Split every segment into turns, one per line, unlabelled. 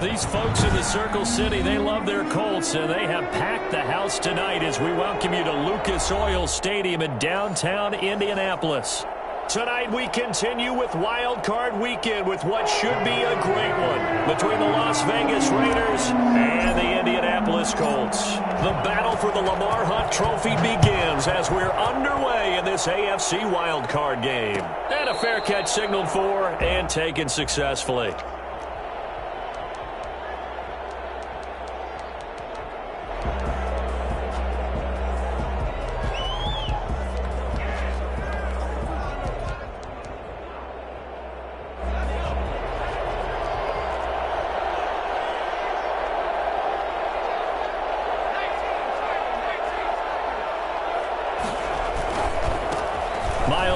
These folks in the Circle City, they love their Colts, and they have packed the house tonight as we welcome you to Lucas Oil Stadium in downtown Indianapolis. Tonight we continue with Wild Card Weekend with what should be a great one between the Las Vegas Raiders and the Indianapolis Colts. The battle for the Lamar Hunt Trophy begins as we're underway in this AFC Wild Card game. And a fair catch signaled for and taken successfully.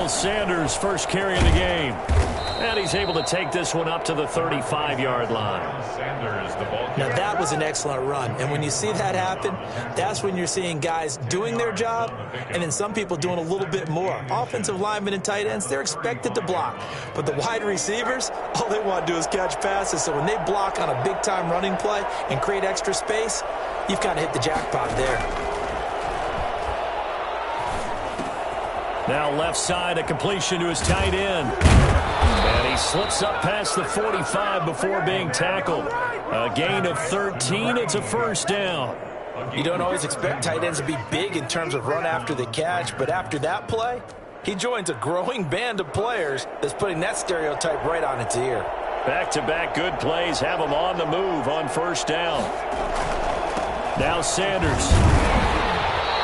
Sanders first carry of the game. And he's able to take this one up to the 35-yard line.
Now that was an excellent run. And when you see that happen, that's when you're seeing guys doing their job and then some people doing a little bit more. Offensive linemen and tight ends, they're expected to block. But the wide receivers, all they want to do is catch passes. So when they block on a big-time running play and create extra space, you've kind of hit the jackpot there.
Now left side, a completion to his tight end. And he slips up past the 45 before being tackled. A gain of 13. It's a first down.
You don't always expect tight ends to be big in terms of run after the catch, but after that play, he joins a growing band of players that's putting that stereotype right on its ear.
Back-to-back good plays have him on the move on first down. Now Sanders.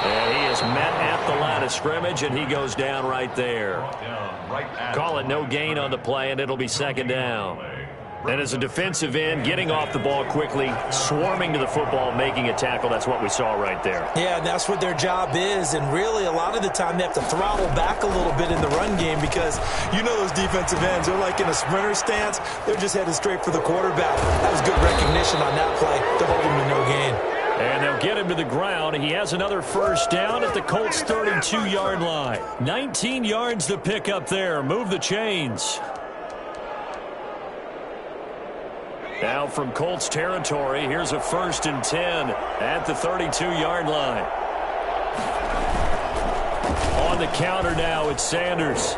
And he is met at the line of scrimmage, and he goes down right there. Call it no gain on the play, and it'll be second down. And as a defensive end, getting off the ball quickly, swarming to the football, making a tackle, that's what we saw right there.
Yeah, and that's what their job is. And really, a lot of the time, they have to throttle back a little bit in the run game because you know those defensive ends, they're like in a sprinter stance. They're just headed straight for the quarterback. That was good recognition on that play to hold him to no gain.
And they'll get him to the ground. He has another first down at the Colts' 32-yard line. 19 yards to pick up there. Move the chains. Now from Colts territory, here's a 1st and 10 at the 32-yard line. On the counter now, it's Sanders.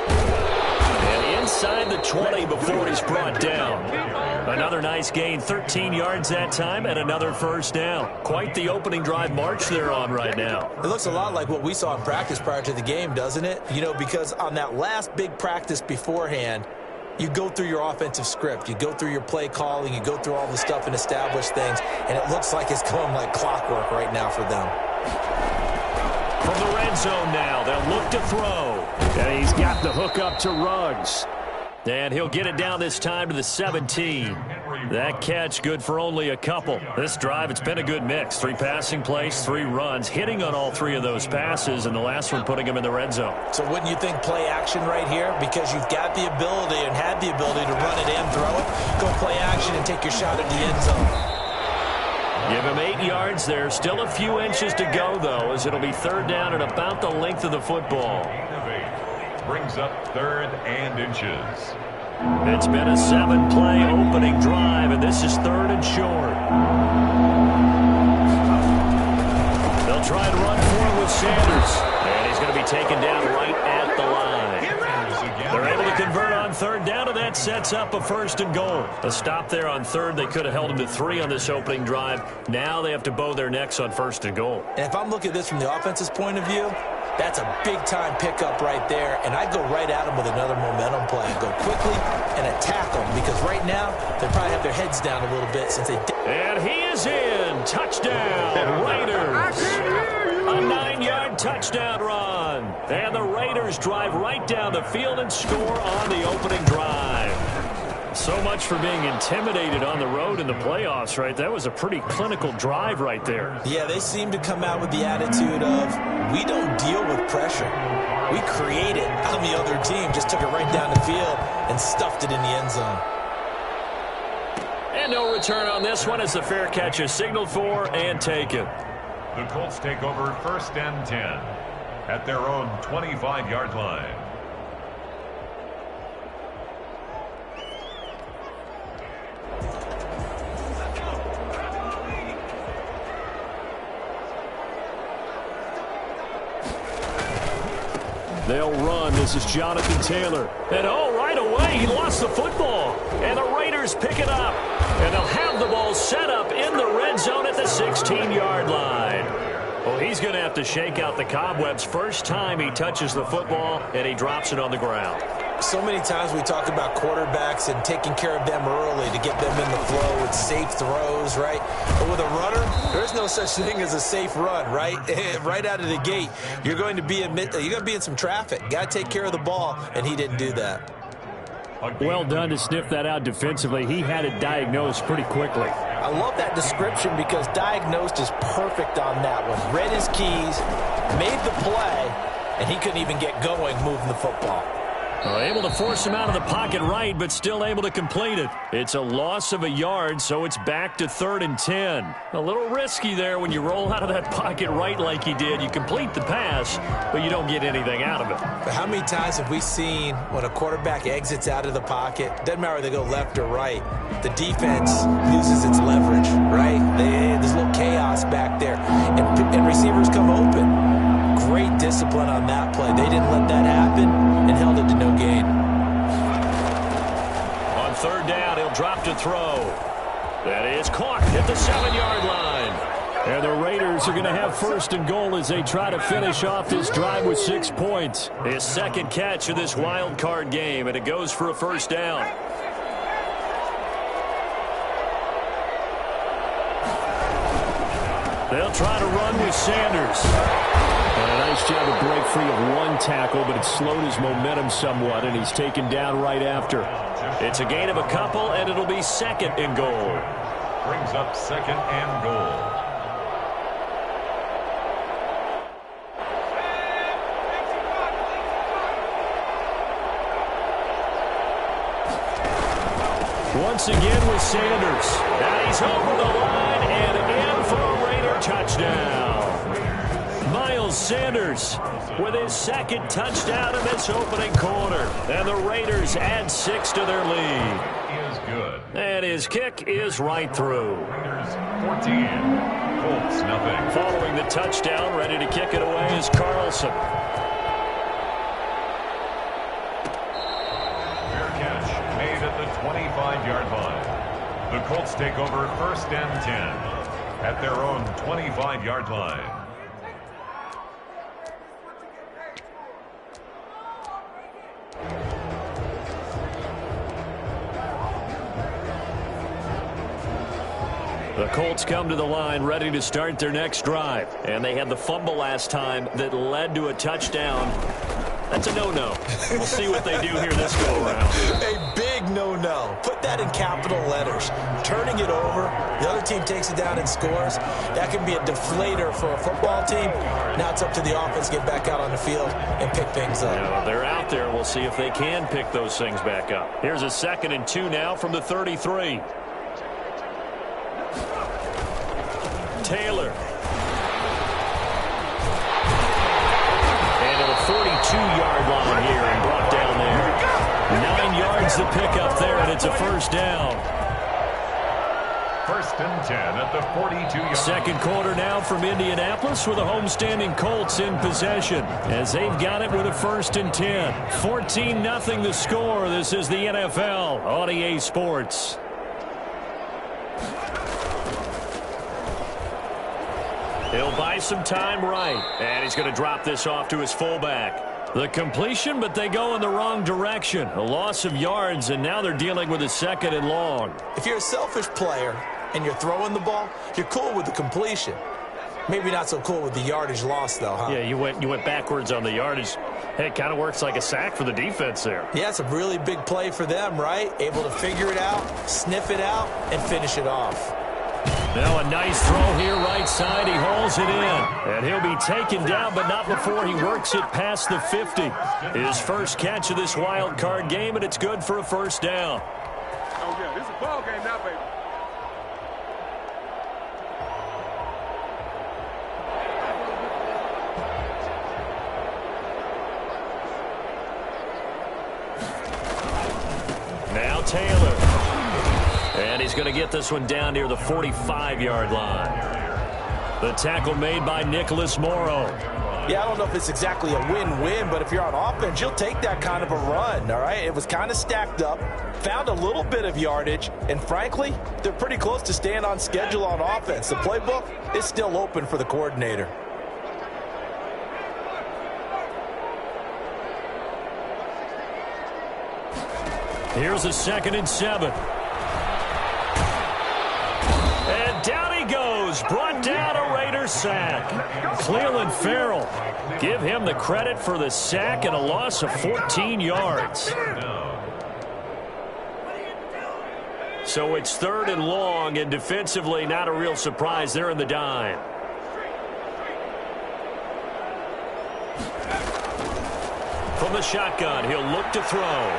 And inside the 20 before he's brought down. Another nice gain, 13 yards that time, and another first down. Quite the opening drive march they're on right now.
It looks a lot like what we saw in practice prior to the game, doesn't it? You know, because on that last big practice beforehand, you go through your offensive script. You go through your play calling. You go through all the stuff and establish things, and it looks like it's going like clockwork right now for them.
From the red zone now, they'll look to throw. And he's got the hook up to Ruggs. And he'll get it down this time to the 17. That catch good for only a couple. This drive, it's been a good mix. 3 passing plays, 3 runs, hitting on all 3 of those passes, and the last one putting him in the red zone.
So wouldn't you think play action right here? Because you've got the ability and had the ability to run it and throw it. Go play action and take your shot at the end zone.
Give him 8 yards there. Still a few inches to go, though, as it'll be third down at about the length of the football.
Brings up 3rd and inches.
It's been a 7-play opening drive, and this is 3rd and short. They'll try and run for it with Sanders. And he's going to be taken down right at the line. They're able to convert on 3rd down, and that sets up a 1st and goal. A stop there on 3rd. They could have held him to 3 on this opening drive. Now they have to bow their necks on 1st and goal.
And if I'm looking at this from the offense's point of view, that's a big-time pickup right there, and I'd go right at them with another momentum play and go quickly and attack them because right now they probably have their heads down a little bit since they did.
And he is in. Touchdown, Raiders. A 9-yard touchdown run. And the Raiders drive right down the field and score on the opening drive. So much for being intimidated on the road in the playoffs, right? That was a pretty clinical drive right there.
Yeah, they seem to come out with the attitude of, we don't deal with pressure. We create it on the other team. Just took it right down the field and stuffed it in the end zone.
And no return on this one as the fair catch is signaled for and taken.
The Colts take over 1st and 10 at their own 25-yard line.
They'll run. This is Jonathan Taylor. And, right away, he lost the football. And the Raiders pick it up. And they'll have the ball set up in the red zone at the 16-yard line. Well, he's going to have to shake out the cobwebs first time he touches the football, and he drops it on the ground.
So many times we talk about quarterbacks and taking care of them early to get them in the flow with safe throws, right? But with a runner, there's no such thing as a safe run, right? Right out of the gate, you're going to be in some traffic. Got to take care of the ball, and he didn't do that.
Well done to sniff that out defensively. He had it diagnosed pretty quickly.
I love that description because diagnosed is perfect on that one. Read his keys, made the play, and he couldn't even get going moving the football.
Able to force him out of the pocket right, but still able to complete it. It's a loss of a yard, so it's back to 3rd and 10. A little risky there when you roll out of that pocket right like he did. You complete the pass, but you don't get anything out of it.
But how many times have we seen when a quarterback exits out of the pocket, doesn't matter whether they go left or right, the defense loses its leverage, right? There's a little chaos back there, and receivers come open. Great discipline on that play. They didn't let that happen and held it to no gain.
On 3rd down, he'll drop to throw. That is caught at the 7-yard line. And the Raiders are going to have 1st and goal as they try to finish off this drive with 6 points. His second catch of this wild card game, and it goes for a 1st down. They'll try to run with Sanders. And a nice job to break free of one tackle, but it slowed his momentum somewhat, and he's taken down right after. It's a gain of a couple, and it'll be 2nd and goal.
Brings up 2nd and goal.
Once again with Sanders. And he's over the line and in for a Raider touchdown. Miles Sanders with his 2nd touchdown in this opening quarter. And the Raiders add 6 to their lead.
Is good.
And his kick is right through.
Raiders 14, Colts nothing.
Following the touchdown, ready to kick it away is Carlson.
Fair catch made at the 25-yard line. The Colts take over 1st and 10 at their own 25-yard line. The
Colts come to the line ready to start their next drive. And they had the fumble last time that led to a touchdown. That's a no-no. We'll see what they do here this go-around.
A big no-no. Put that in capital letters. Turning it over, the other team takes it down and scores. That can be a deflator for a football team. Now it's up to the offense to get back out on the field and pick things up.
Yeah, they're out there. We'll see if they can pick those things back up. Here's a 2nd and 2 now from the 33. Taylor. And at a 42-yard line here and brought down there. 9 yards to pick up there, and it's a 1st down.
1st and 10 at the 42-yard.
Second quarter now from Indianapolis with the homestanding Colts in possession as they've got it with a 1st and 10. 14-0 the score. This is the NFL on EA Sports. He'll buy some time right. And he's going to drop this off to his fullback. The completion, but they go in the wrong direction. A loss of yards, and now they're dealing with a 2nd and long.
If you're a selfish player and you're throwing the ball, you're cool with the completion. Maybe not so cool with the yardage loss, though, huh?
Yeah, you went backwards on the yardage. Hey, it kind of works like a sack for the defense there.
Yeah, it's a really big play for them, right? Able to figure it out, sniff it out, and finish it off.
Now a nice throw here right side. He hauls it in. And he'll be taken down, but not before he works it past the 50. His first catch of this wild card game, and it's good for a 1st down.
Oh, yeah, this is a ball game now, baby.
Now Taylor. And he's going to get this one down near the 45-yard line. The tackle made by Nicholas Morrow.
Yeah, I don't know if it's exactly a win-win, but if you're on offense, you'll take that kind of a run, all right? It was kind of stacked up, found a little bit of yardage, and frankly, they're pretty close to staying on schedule on offense. The playbook is still open for the coordinator.
Here's a 2nd and 7. And down he goes, brought down a Raider sack. Cleveland Farrell, give him the credit for the sack and a loss of 14 yards. So it's 3rd and long, and defensively not a real surprise. They're in the dime. From the shotgun, he'll look to throw.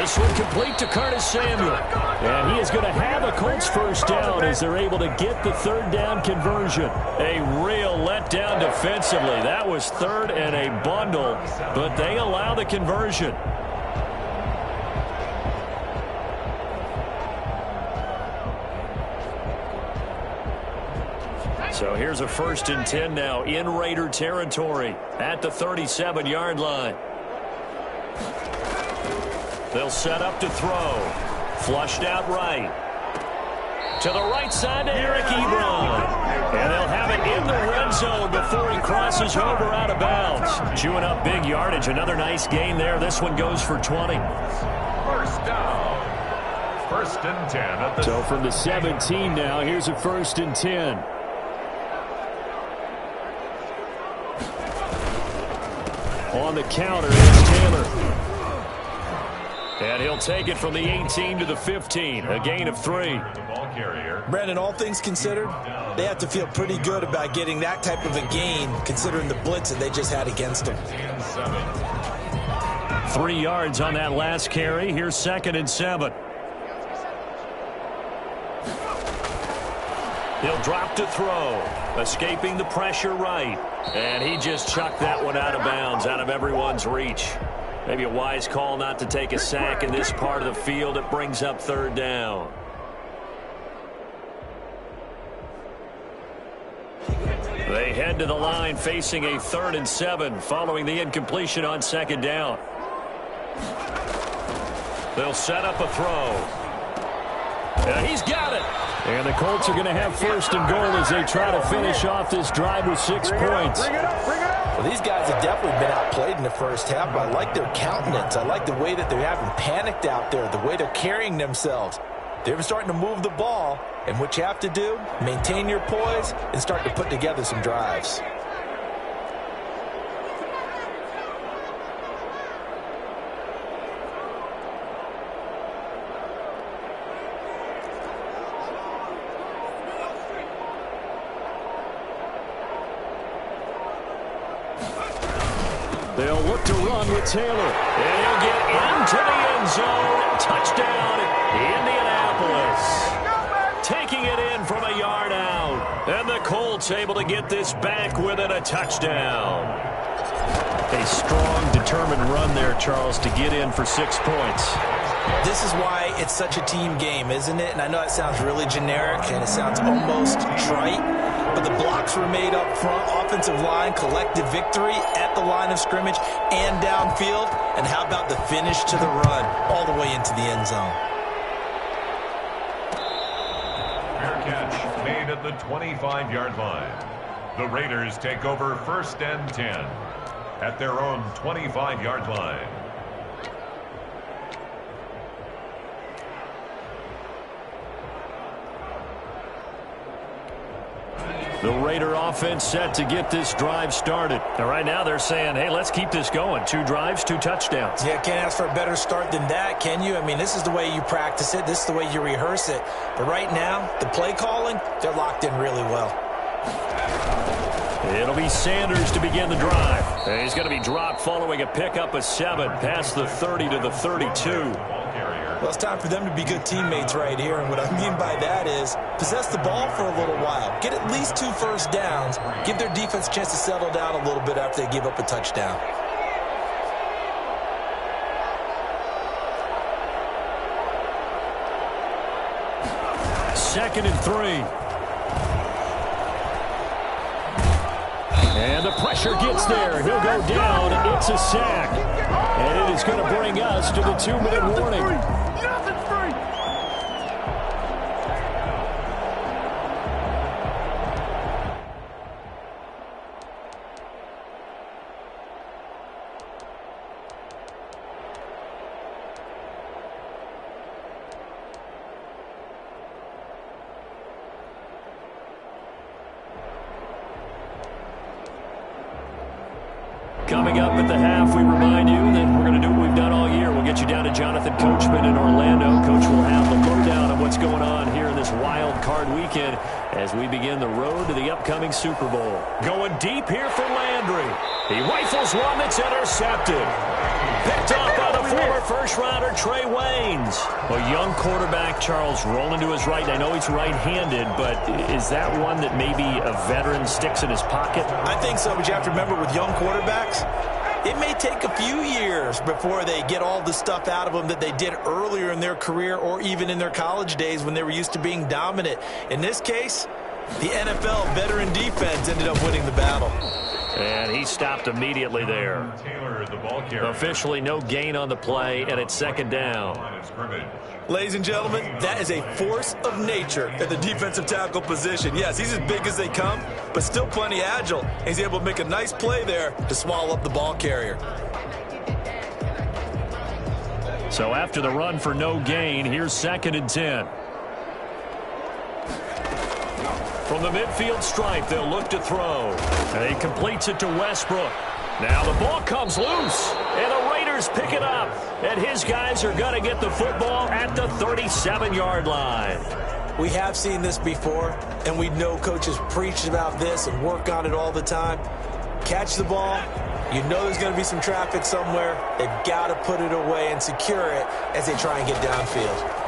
This one complete to Curtis Samuel. And he is going to have a Colts first down as they're able to get the 3rd down conversion. A real letdown defensively. That was 3rd and a bundle, but they allow the conversion. So here's a 1st and 10 now in Raider territory at the 37-yard line. They'll set up to throw. Flushed out right. To the right side to Eric Ebron. And they'll have it in the red zone before he crosses over out of bounds. Chewing up big yardage. Another nice gain there. This one goes for 20.
First down. 1st and 10. At the
so from the 17 now, here's a 1st and 10. On the counter is Taylor. And he'll take it from the 18 to the 15. A gain of 3.
Brandon, all things considered, they have to feel pretty good about getting that type of a gain considering the blitz that they just had against them.
3 yards on that last carry. Here's 2nd and 7. He'll drop to throw. Escaping the pressure right. And he just chucked that one out of bounds, out of everyone's reach. Maybe a wise call not to take a sack in this part of the field. It brings up 3rd down. They head to the line facing a 3rd and 7 following the incompletion on 2nd down. They'll set up a throw. And he's got it. And the Colts are going to have 1st and goal as they try to finish off this drive with 6 points.
Well, these guys have definitely been outplayed in the first half, but I like their countenance. I like the way that they're having panicked out there, the way they're carrying themselves. They're starting to move the ball, and what you have to do, maintain your poise and start to put together some drives.
They'll look to run with Taylor. And he'll get into the end zone. Touchdown, Indianapolis. Taking it in from a yard out. And the Colts able to get this back within a touchdown. A strong, determined run there, Charles, to get in for 6 points.
This is why it's such a team game, isn't it? And I know it sounds really generic and it sounds almost trite, but the blocks were made up front, offensive line, collective victory at the line of scrimmage and downfield. And how about the finish to the run all the way into the end zone?
Fair catch made at the 25-yard line. The Raiders take over 1st and 10 at their own 25-yard line.
The Raider offense set to get this drive started. Now, right now they're saying, hey, let's keep this going. 2 drives, 2 touchdowns.
Yeah, can't ask for a better start than that, can you? I mean, this is the way you practice it. This is the way you rehearse it. But right now, the play calling, they're locked in really well.
It'll be Sanders to begin the drive. And he's going to be dropped following a pickup of 7 past the 30 to the 32.
Well, it's time for them to be good teammates right here, and what I mean by that is possess the ball for a little while. Get at least 2 first downs. Give their defense a chance to settle down a little bit after they give up a touchdown. Second and 3.
And the pressure gets there. He'll go down. It's a sack. And it is going to bring us to the 2-minute warning.
Nothing's free.
Coming up at the half, we remind you that we're going to do what we've done all year. We'll get you down to Jonathan Coachman in Orlando. Coach will have the lowdown on what's going on here in this wild card weekend as we begin the road to the upcoming Super Bowl. Going deep here for Landry. He rifles one that's intercepted. Picked off by the former first-rounder Trey Waynes. A young quarterback, Charles, rolling to his right. I know he's right-handed, but is that one that maybe a veteran sticks in his pocket?
I think so, but you have to remember with young quarterbacks, it may take a few years before they get all the stuff out of them that they did earlier in their career or even in their college days when they were used to being dominant. In this case, the NFL veteran defense ended up winning the battle.
And he stopped immediately there.
Taylor, the ball carrier.
Officially no gain on the play, and it's second down.
Ladies and gentlemen, that is a force of nature at the defensive tackle position. Yes, he's as big as they come, but still plenty agile. He's able to make a nice play there to swallow up the ball carrier.
So after the run for no gain, here's 2nd and 10. From the midfield stripe, they'll look to throw. And he completes it to Westbrook. Now the ball comes loose, and the Raiders pick it up. And his guys are going to get the football at the 37-yard line.
We have seen this before, and we know coaches preach about this and work on it all the time. Catch the ball. You know there's going to be some traffic somewhere. They've got to put it away and secure it as they try and get downfield.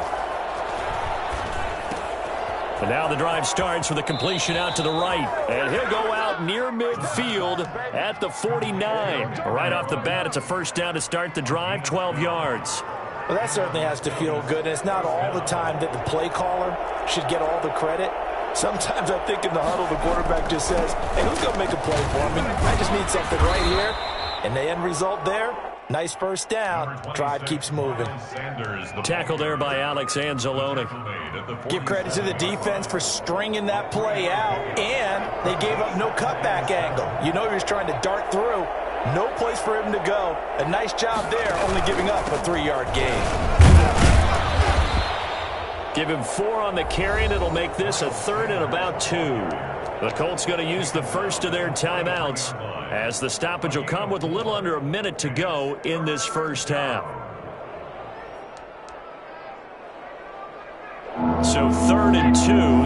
And now the drive starts with a completion out to the right. And he'll go out near midfield at the 49. Right off the bat, it's a first down to start the drive, 12 yards.
Well, that certainly has to feel good, and it's not all the time that the play caller should get all the credit. Sometimes I think in the huddle, the quarterback just says, hey, who's going to make a play for me? I just need something right here. And the end result there, nice first down. Drive keeps moving.
Tackle there by Alex Anzalone.
Give credit to the defense for stringing that play out, and they gave up no cutback angle. You know he was trying to dart through. No place for him to go. A nice job there, only giving up a 3-yard gain.
Give him 4 on the carry, and it'll make this a 3rd and about 2. The Colts going to use the first of their timeouts as the stoppage will come with a little under a minute to go in this first half. So 3rd and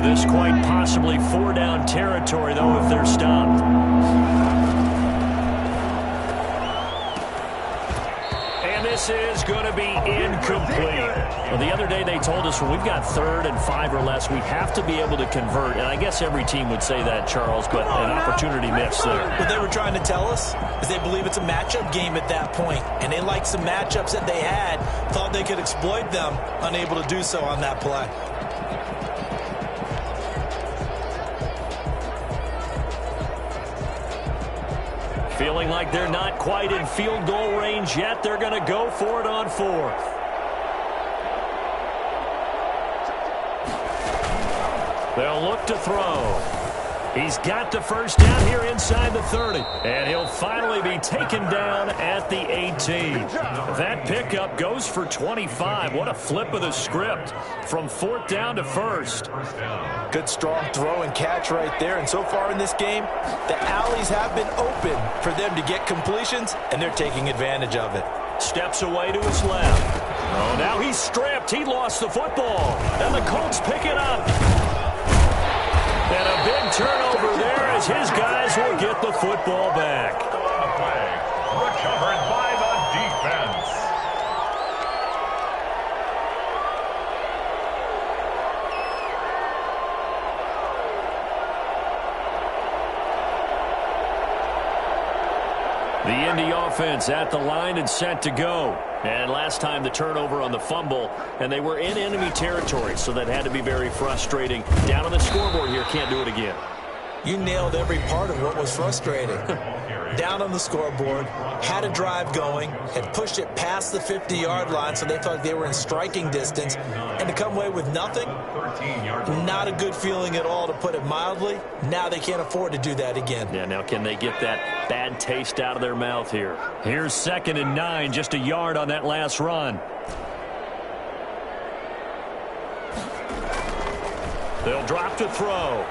2. This quite possibly 4-down territory, though, if they're stopped. And this is going to be incomplete. Well, the other day they told us when we've got 3rd and 5 or less, we have to be able to convert. And I guess every team would say that, Charles, but an opportunity missed there.
What they were trying to tell us is they believe it's a matchup game at that point. And they liked some matchups that they had, thought they could exploit them, unable to do so on that play.
Feeling like they're not quite in field goal range yet. They're going to go for it on 4th. They'll look to throw. He's got the first down here inside the 30. And he'll finally be taken down at the 18. That pickup goes for 25. What a flip of the script from 4th down to 1st.
Good strong throw and catch right there. And so far in this game, the alleys have been open for them to get completions, and they're taking advantage of it.
Steps away to his left. Oh, now he's stripped. He lost the football. And the Colts pick it up. And a big turnover there as his guys will get the football back.
Recovered by the defense.
The Indy offense at the line and set to go. And last time the turnover on the fumble, and they were in enemy territory, so that had to be very frustrating. Down on the scoreboard here, can't do it again.
You nailed every part of what was frustrating. Down on the scoreboard, had a drive going, had pushed it past the 50-yard line so they felt like they were in striking distance, and to come away with nothing, not a good feeling at all, to put it mildly. Now they can't afford to do that again.
Yeah, now can they get that bad taste out of their mouth here? Here's 2nd and 9, just a yard on that last run. They'll drop to throw.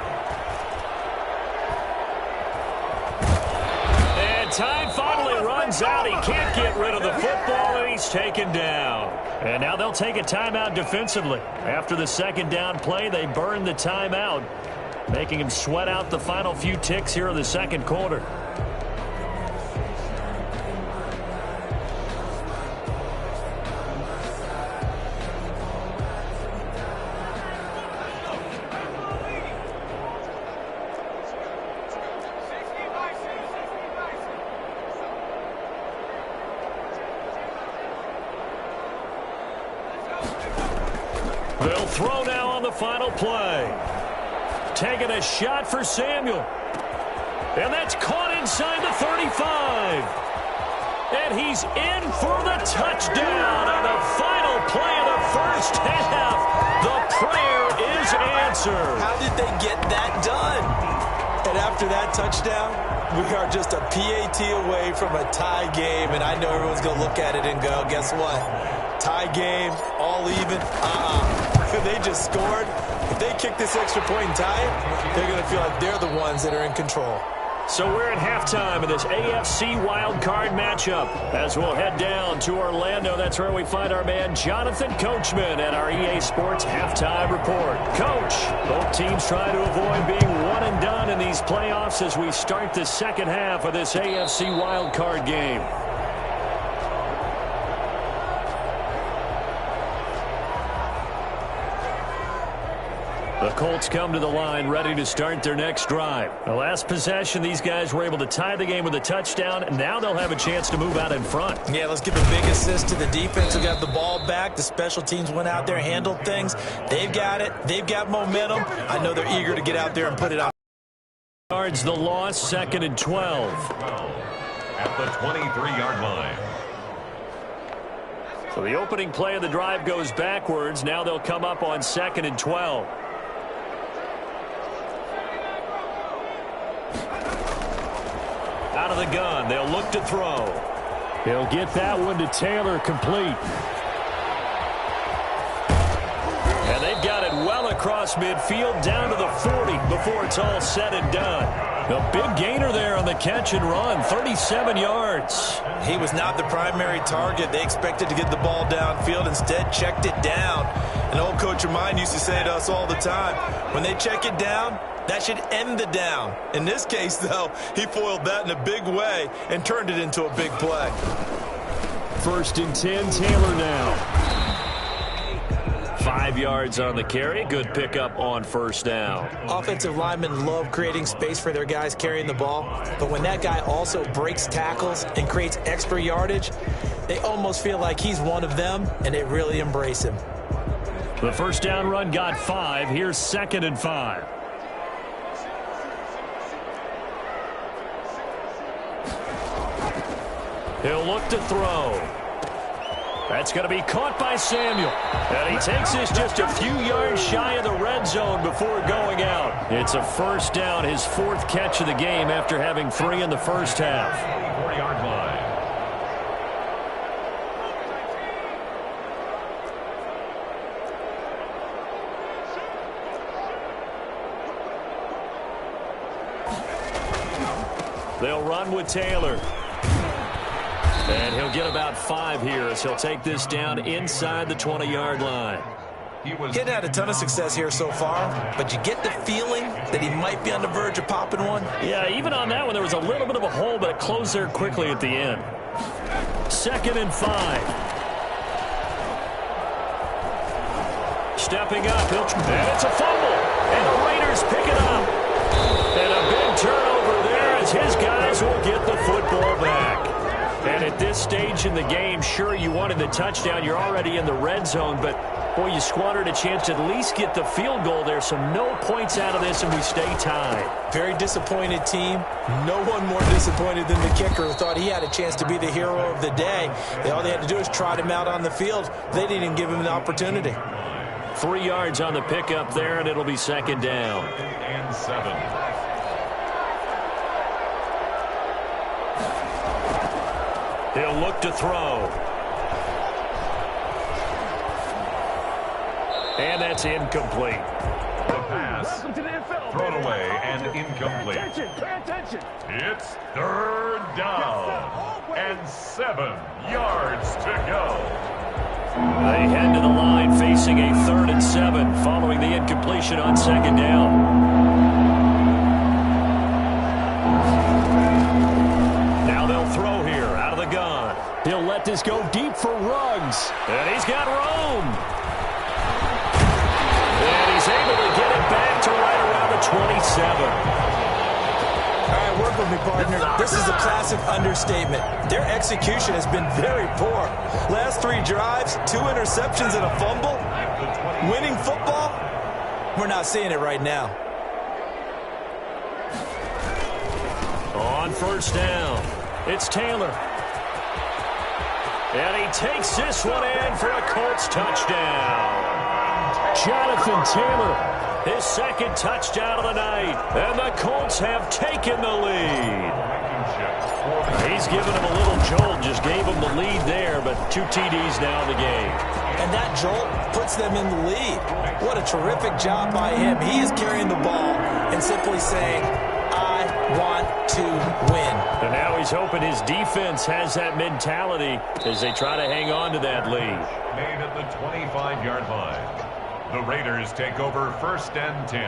Time finally runs out. He can't get rid of the football, and he's taken down. And now they'll take a timeout defensively. After the 2nd down play, they burn the timeout, making him sweat out the final few ticks here in the 2nd quarter. They'll throw now on the final play. Taking a shot for Samuel. And that's caught inside the 35. And he's in for the touchdown on the final play of the first half. The prayer is answered.
How did they get that done? And after that touchdown, we are just a PAT away from a tie game. And I know everyone's going to look at it and go, guess what? Tie game, all even. They just scored. If they kick this extra point and tie it, they're going to feel like they're the ones that are in control.
So we're at halftime of this AFC wildcard matchup. As we'll head down to Orlando, that's where we find our man Jonathan Coachman at our EA Sports Halftime Report. Coach, both teams try to avoid being one and done in these playoffs as we start the 2nd half of this AFC wildcard game. The Colts come to the line ready to start their next drive. The last possession, these guys were able to tie the game with a touchdown, and now they'll have a chance to move out in front.
Yeah, let's give a big assist to the defense who got the ball back. The special teams went out there, handled things. They've got it. They've got momentum. I know they're eager to get out there and put it on.
Yards the loss, 2nd and 12.
At the 23-yard line.
So the opening play of the drive goes backwards. Now they'll come up on 2nd and 12. Out of the gun, they'll look to throw. He'll get that one to Taylor, complete. And they've got it well across midfield, down to the 40 before it's all said and done. A big gainer there on the catch and run, 37 yards.
He was not the primary target. They expected to get the ball downfield, instead checked it down. An old coach of mine used to say to us all the time, when they check it down, that should end the down. In this case, though, he foiled that in a big way and turned it into a big play.
1st and 10, Taylor now. 5 yards on the carry. Good pickup on 1st down.
Offensive linemen love creating space for their guys carrying the ball, but when that guy also breaks tackles and creates extra yardage, they almost feel like he's one of them, and they really embrace him.
The 1st down run got 5. Here's 2nd and 5. He'll look to throw. That's going to be caught by Samuel. And he takes this just a few yards shy of the red zone before going out. It's a 1st down, his 4th catch of the game after having 3 in the 1st half.
4-yard line.
They'll run with Taylor. And he'll get about 5 here as he'll take this down inside the 20-yard line.
He hadn't had a ton of success here so far, but you get the feeling that he might be on the verge of popping one.
Yeah, even on that one, there was a little bit of a hole, but it closed there quickly at the end. 2nd and 5. Stepping up, and it's a fumble. And the Raiders pick it up. And a big turnover there as his guys will get the football back. And At this stage in the game, sure, you wanted the touchdown. You're already in the red zone, but, boy, you squandered a chance to at least get the field goal there, so no points out of this, and we stay tied.
Very disappointed team. No one more disappointed than the kicker, who thought he had a chance to be the hero of the day. All they had to do is trot him out on the field. They didn't even give him the opportunity.
3 yards on the pickup there, and it'll be second down.
And 7.
He'll look to throw. And that's incomplete.
The pass thrown away and incomplete.
Pay attention.
It's 3rd down and 7 yards to go.
They head to the line facing a 3rd and 7 following the incompletion on second down. Now they'll throw here out of the gun. He'll let this go deep for Ruggs. And he's got room. And he's able to get it back to right around the 27.
All right, work with me, partner. This is a classic understatement. Their execution has been very poor. Last 3 drives, 2 interceptions and a fumble. Winning football? We're not seeing it right now.
On first down, it's Taylor. And he takes this one in for a Colts touchdown. Jonathan Taylor, his 2nd touchdown of the night. And the Colts have taken the lead. He's given him a little jolt, just gave him the lead there, but 2 TDs now in the game.
And that jolt puts them in the lead. What a terrific job by him. He is carrying the ball and simply saying, I want to win.
And now he's hoping his defense has that mentality as they try to hang on to that lead.
Made at the 25-yard line. The Raiders take over 1st and 10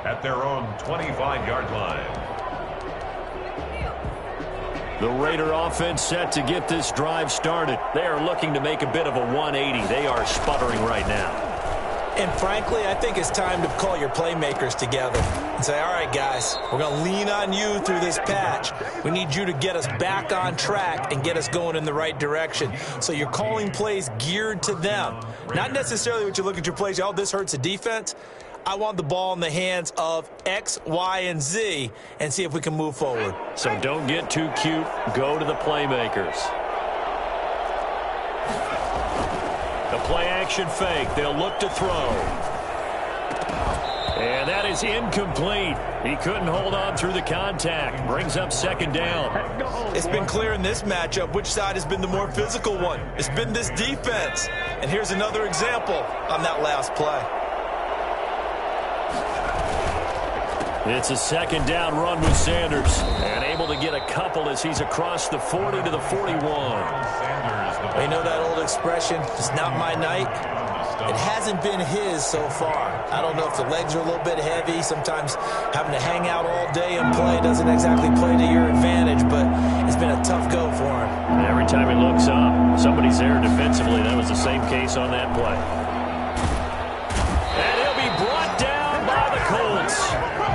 at their own 25-yard line.
The Raider offense set to get this drive started. They are looking to make a bit of a 180. They are sputtering right now.
And frankly, I think it's time to call your playmakers together and say, all right, guys, we're going to lean on you through this patch. We need you to get us back on track and get us going in the right direction. So you're calling plays geared to them. Not necessarily what you look at your plays, oh, this hurts the defense. I want the ball in the hands of X, Y, and Z and see if we can move forward.
So don't get too cute. Go to the playmakers. The play-action fake. They'll look to throw. And that is incomplete. He couldn't hold on through the contact. Brings up second down.
It's been clear in this matchup which side has been the more physical one. It's been this defense. And here's another example on that last play.
It's a second down run with Sanders. And able to get a couple as he's across the 40 to the 41.
You know that old expression, it's not my night? It hasn't been his so far. I don't know if the legs are a little bit heavy. Sometimes having to hang out all day and play doesn't exactly play to your advantage, but it's been a tough go for him.
And every time he looks up, somebody's there defensively. That was the same case on that play. And he'll be brought down by the Colts.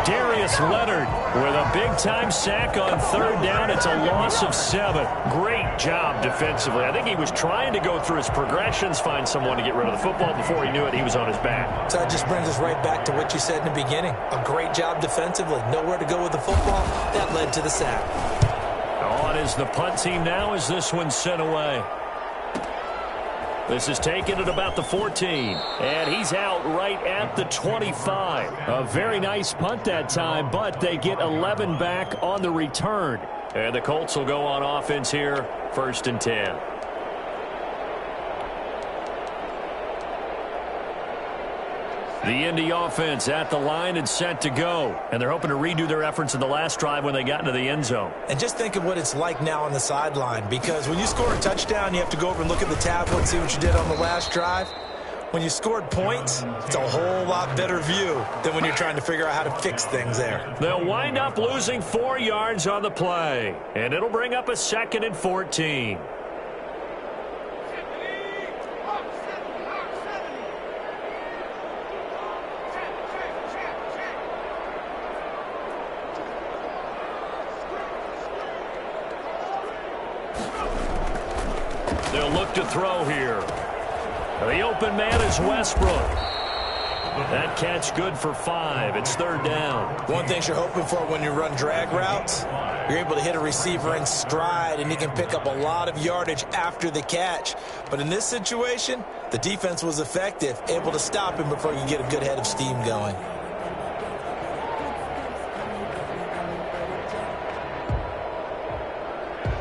Darius Leonard with a big-time sack on 3rd down. It's a loss of 7. Great job defensively. I think he was trying to go through his progressions, find someone to get rid of the football. Before he knew it, he was on his back.
So that just brings us right back to what you said in the beginning. A great job defensively. Nowhere to go with the football. That led to the sack.
On is the punt team now as this one's sent away. This is taken at about the 14. And he's out right at the 25. A very nice punt that time, but they get 11 back on the return. And the Colts will go on offense here, 1st and 10. The Indy offense at the line and set to go. And they're hoping to redo their efforts in the last drive when they got into the end zone.
And just think of what it's like now on the sideline, because when you score a touchdown, you have to go over and look at the tablet and see what you did on the last drive. When you scored points, it's a whole lot better view than when you're trying to figure out how to fix things there.
They'll wind up losing 4 yards on the play. And it'll bring up a 2nd and 14. They'll look to throw here. The open man is Westbrook. That catch good for 5. It's 3rd down.
One thing you're hoping for when you run drag routes, you're able to hit a receiver in stride, and he can pick up a lot of yardage after the catch. But in this situation, the defense was effective, able to stop him before you get a good head of steam going.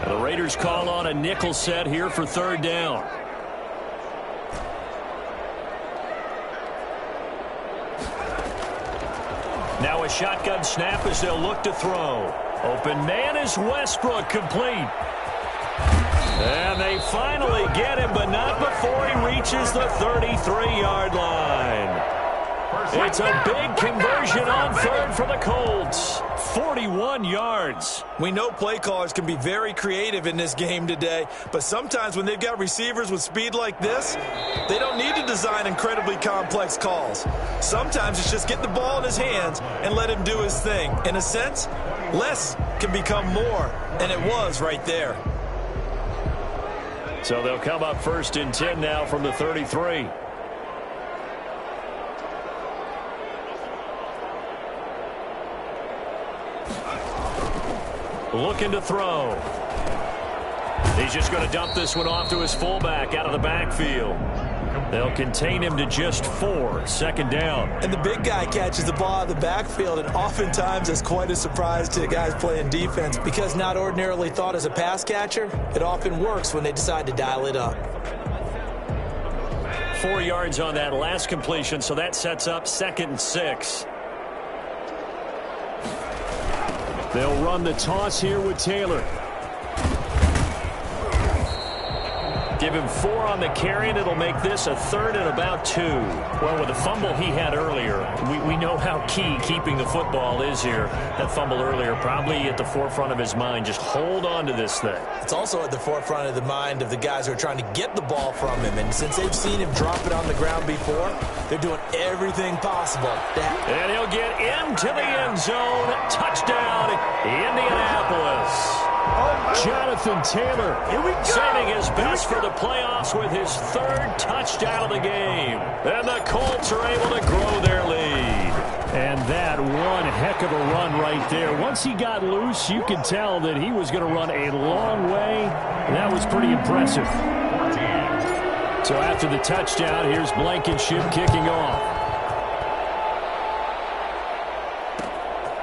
And the Raiders call on a nickel set here for 3rd down. Now a shotgun snap as they'll look to throw. Open man is Westbrook, complete. And they finally get him, but not before he reaches the 33-yard line. It's a big conversion on 3rd for the Colts. 41 yards.
We know play callers can be very creative in this game today, but sometimes when they've got receivers with speed like this, they don't need to design incredibly complex calls. Sometimes it's just get the ball in his hands and let him do his thing. In a sense, less can become more, and it was right there.
So they'll come up 1st and 10 now from the 33. Looking to throw. He's just going to dump this one off to his fullback out of the backfield. They'll contain him to just 4. 2nd down.
And the big guy catches the ball out of the backfield, and oftentimes it's quite a surprise to the guys playing defense because not ordinarily thought as a pass catcher, it often works when they decide to dial it up.
4 yards on that last completion, so that sets up 2nd and 6. They'll run the toss here with Taylor. Give him 4 on the carry, and it'll make this a 3rd and about 2. Well, with the fumble he had earlier, we know how key keeping the football is here. That fumble earlier probably at the forefront of his mind. Just hold on to this thing.
It's also at the forefront of the mind of the guys who are trying to get the ball from him. And since they've seen him drop it on the ground before, they're doing everything possible.
And he'll get into the end zone. Touchdown, Indianapolis. Jonathan Taylor saving his best for the playoffs with his 3rd touchdown of the game. And the Colts are able to grow their lead. And that one heck of a run right there. Once he got loose, you could tell that he was going to run a long way. That was pretty impressive. So after the touchdown, here's Blankenship kicking off.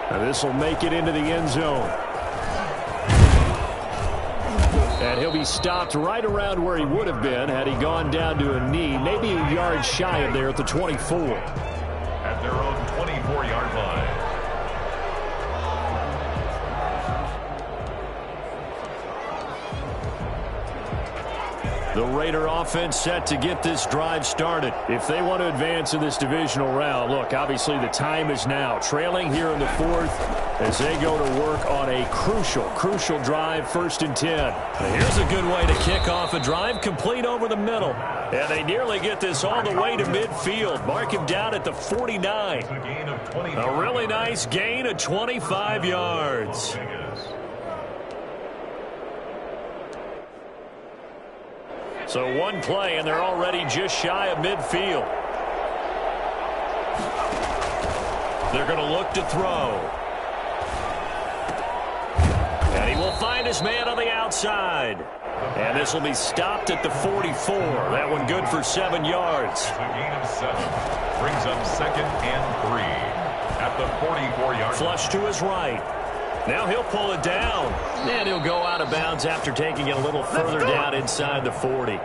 Now this will make it into the end zone. And he'll be stopped right around where he would have been had he gone down to a knee, maybe a yard shy of there at the 24.
At their own 24-yard line. The
Raider offense set to get this drive started. If they want to advance in this divisional round, look, obviously the time is now. Trailing here in the 4th as they go to work on a crucial drive, 1st and 10. Here's a good way to kick off a drive, complete over the middle. And they nearly get this all the way to midfield. Mark him down at the 49. A really nice gain of 25 yards. So one play, and they're already just shy of midfield. They're going to look to throw. And he will find his man on the outside. And this will be stopped at the 44. That one good for 7 yards.
A gain of 7. Brings up 2nd and 3. At the 44-yard.
Flush to his right. Now he'll pull it down. And he'll go out of bounds after taking it a little further down inside the 40.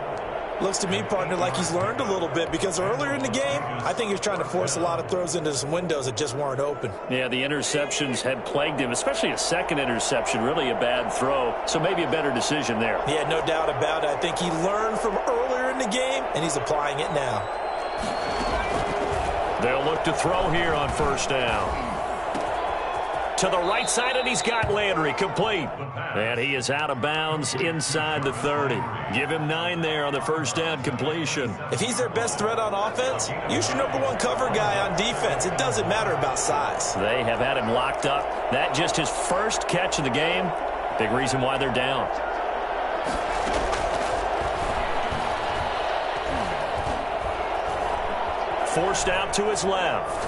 Looks to me, partner, like he's learned a little bit because earlier in the game, I think he was trying to force a lot of throws into some windows that just weren't open.
Yeah, the interceptions had plagued him, especially a second interception, really a bad throw. So maybe a better decision there.
Yeah, no doubt about it. I think he learned from earlier in the game, and he's applying it now.
They'll look to throw here on 1st down. To the right side, and he's got Landry complete. And he is out of bounds inside the 30. Give him 9 there on the 1st down completion.
If he's their best threat on offense, use your #1 cover guy on defense. It doesn't matter about size.
They have had him locked up. That just his first catch of the game. Big reason why they're down. forced out to his left.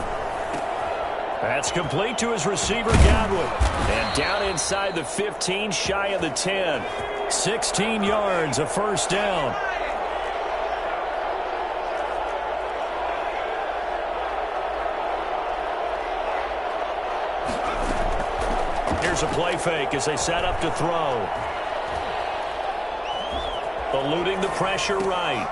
That's complete to his receiver, Godwin. And down inside the 15, shy of the 10. 16 yards, a first down. Here's a play fake as they set up to throw. Eluding the pressure right.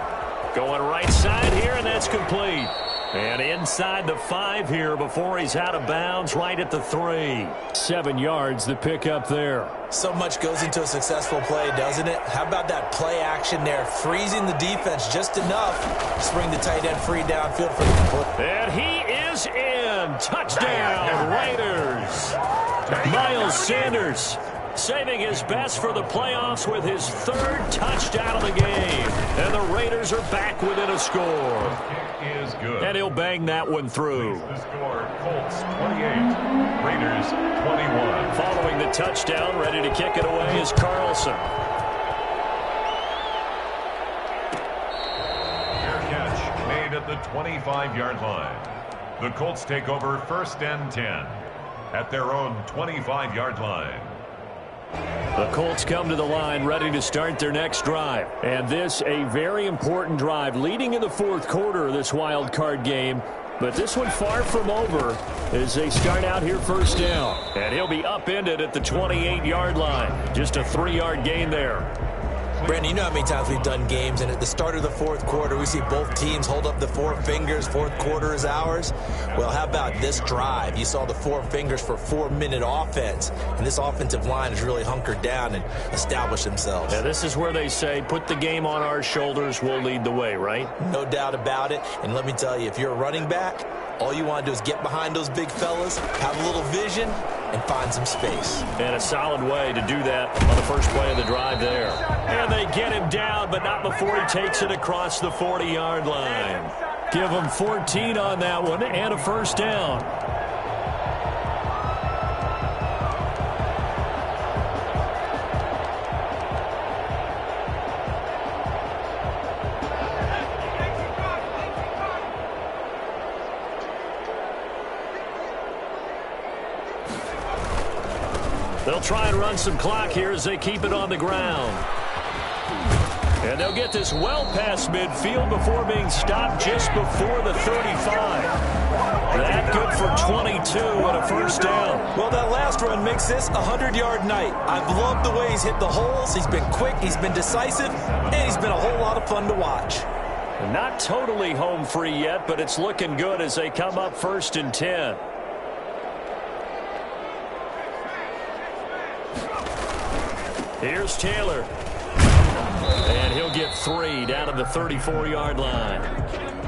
Going right side here, and that's complete. And inside the 5 here before he's out of bounds, right at the 3. 7 yards, the pickup there.
So much goes into a successful play, doesn't it? How about that play action there, freezing the defense just enough to bring the tight end free downfield for the complete.
And he is in. Touchdown, Raiders. Miles Sanders saving his best for the playoffs with his 3rd touchdown of the game. And the Raiders are back within a score.
Is good.
And he'll bang that one through.
The score, Colts 28, Raiders 21.
Following the touchdown, ready to kick it away is Carlson.
Fair catch made at the 25-yard line. The Colts take over 1st and 10 at their own 25-yard line.
The Colts come to the line ready to start their next drive. And this a very important drive leading in the 4th quarter of this wild card game. But this one far from over as they start out here first down. And he'll be upended at the 28-yard line. Just a 3-yard gain there.
Brandon, you know how many times we've done games, and at the start of the 4th quarter, we see both teams hold up the 4 fingers, 4th quarter is ours. Well, how about this drive? You saw the 4 fingers for 4-minute offense, and this offensive line has really hunkered down and established themselves.
Yeah, this is where they say, put the game on our shoulders, we'll lead the way, right?
No doubt about it, and let me tell you, if you're a running back, all you want to do is get behind those big fellas, have a little vision, and find some space.
And a solid way to do that on the first play of the drive there. And they get him down, but not before he takes it across the 40-yard line. Give him 14 on that one and a first down. They'll try and run some clock here as they keep it on the ground. And they'll get this well past midfield before being stopped just before the 35. That good for 22 and a first down.
Well, that last run makes this a 100-yard night. I've loved the way he's hit the holes. He's been quick, he's been decisive, and he's been a whole lot of fun to watch.
Not totally home free yet, but it's looking good as they come up 1st and 10. Here's Taylor. And he'll get 3 down to the 34-yard line.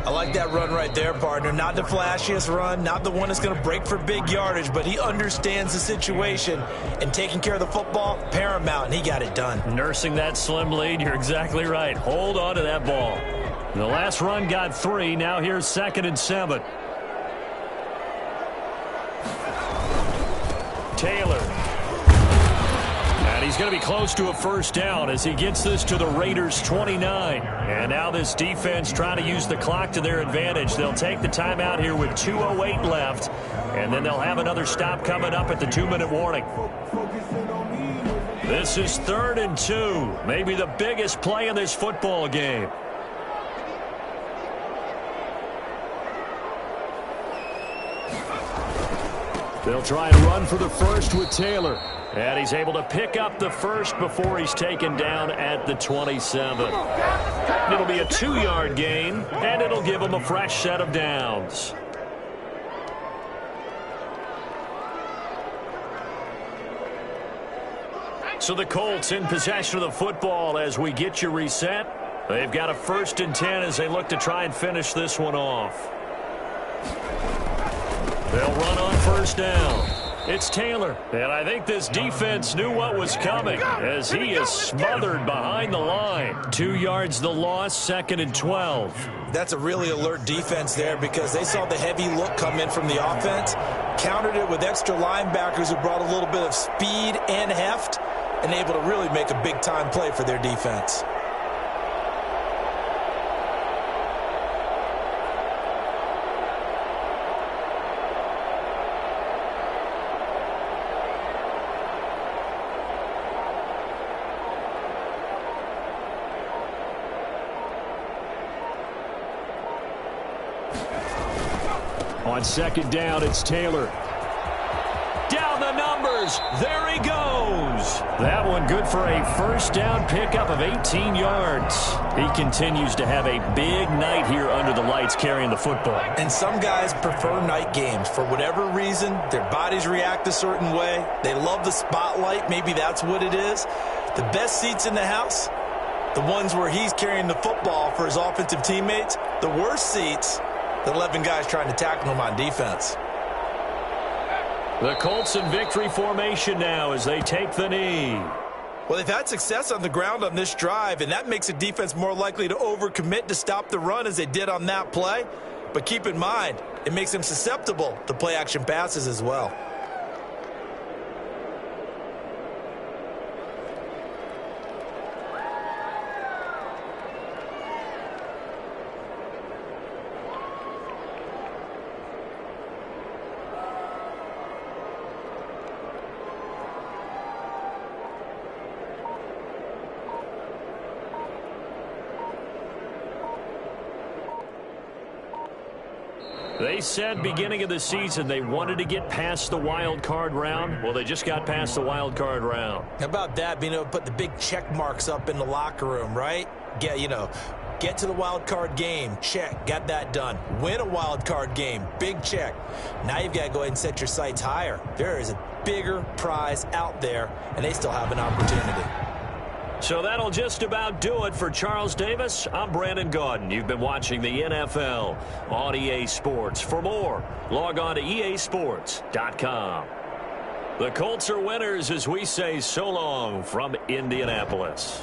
I like that run right there, partner. Not the flashiest run, not the one that's going to break for big yardage, but he understands the situation, and taking care of the football, paramount, and he got it done.
Nursing that slim lead, you're exactly right. Hold on to that ball. The last run got 3. Now here's 2nd and 7. Taylor. And he's going to be close to a first down as he gets this to the Raiders' 29. And now this defense trying to use the clock to their advantage. They'll take the timeout here with 2:08 left. And then they'll have another stop coming up at the 2-minute warning. This is 3rd and 2. Maybe the biggest play in this football game. They'll try and run for the first with Taylor. And he's able to pick up the first before he's taken down at the 27. It'll be a 2-yard gain, and it'll give him a fresh set of downs. So the Colts in possession of the football as we get you reset. They've got a 1st and 10 as they look to try and finish this one off. They'll run on first down. It's Taylor, and I think this defense knew what was coming as he is smothered behind the line. 2 yards the loss, 2nd and 12.
That's a really alert defense there because they saw the heavy look come in from the offense, countered it with extra linebackers who brought a little bit of speed and heft, and able to really make a big-time play for their defense.
On second down, it's Taylor. Down the numbers. There he goes. That one good for a first down pickup of 18 yards. He continues to have a big night here under the lights carrying the football.
And some guys prefer night games. For whatever reason, their bodies react a certain way. They love the spotlight. Maybe that's what it is. The best seats in the house, the ones where he's carrying the football for his offensive teammates. The worst seats, the 11 guys trying to tackle him on defense.
The Colts in victory formation now as they take the knee.
Well, they've had success on the ground on this drive, and that makes a defense more likely to overcommit to stop the run as they did on that play. But keep in mind, it makes them susceptible to play-action passes as well.
They said beginning of the season they wanted to get past the wild card round. Well, they just got past the wild card round.
How about that, being able to put the big check marks up in the locker room, right? Get to the wild card game, check, got that done. Win a wild card game, big check. Now you've got to go ahead and set your sights higher. There is a bigger prize out there, and they still have an opportunity.
So that'll just about do it for Charles Davis. I'm Brandon Gaudin. You've been watching the NFL on EA Sports. For more, log on to easports.com. The Colts are winners as we say so long from Indianapolis.